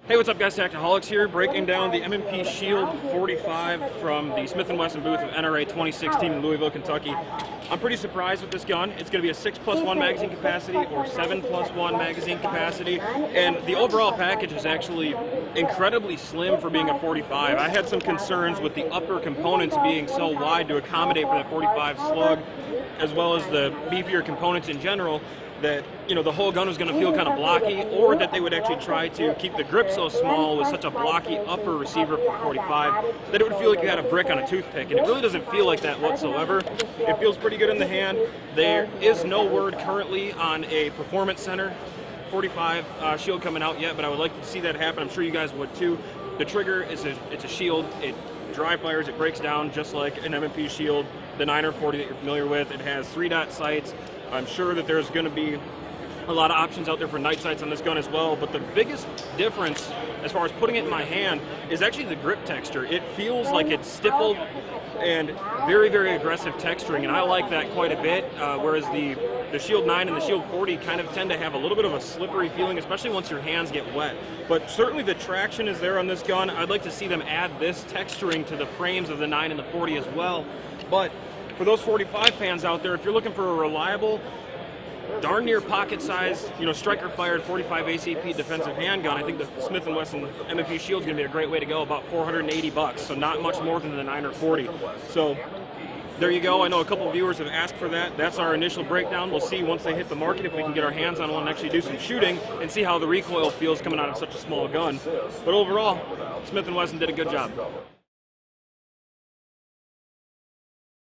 Hey, what's up guys, Tactiholics here, breaking down the M&P Shield 45 from the Smith & Wesson booth of NRA 2016 in Louisville, Kentucky. I'm pretty surprised with this gun. It's going to be a 6+1 magazine capacity or 7+1 magazine capacity, and the overall package is actually incredibly slim for being a 45. I had some concerns with the upper components being so wide to accommodate for that 45 slug, as well as the beefier components in general, that the whole gun was going to feel kind of blocky, or that they would actually try to keep the grip so small with such a blocky upper receiver for 45 that it would feel like you had a brick on a toothpick, and it really doesn't feel like that whatsoever. It feels pretty good in the hand. There is no word currently on a performance center 45 shield coming out yet, but I would like to see that happen. I'm sure you guys would too. The trigger it's a shield. It dry fires, it breaks down just like an M&P shield, the 9 or 40 that you're familiar with. It has 3-dot sights. I'm sure that there's going to be a lot of options out there for night sights on this gun as well, but the biggest difference as far as putting it in my hand is actually the grip texture. It feels like it's stippled and very, very aggressive texturing, and I like that quite a bit, whereas the Shield 9 and the Shield 40 kind of tend to have a little bit of a slippery feeling, especially once your hands get wet. But certainly the traction is there on this gun. I'd like to see them add this texturing to the frames of the 9 and the 40 as well. But for those 45 fans out there, if you're looking for a reliable, darn near pocket size, striker fired 45 ACP defensive handgun, I think the Smith & Wesson M&P Shield is going to be a great way to go, about 480 bucks, so not much more than the 9 or 40. So there you go. I know a couple of viewers have asked for that. That's our initial breakdown. We'll see once they hit the market if we can get our hands on one and actually do some shooting and see how the recoil feels coming out of such a small gun. But overall, Smith & Wesson did a good job.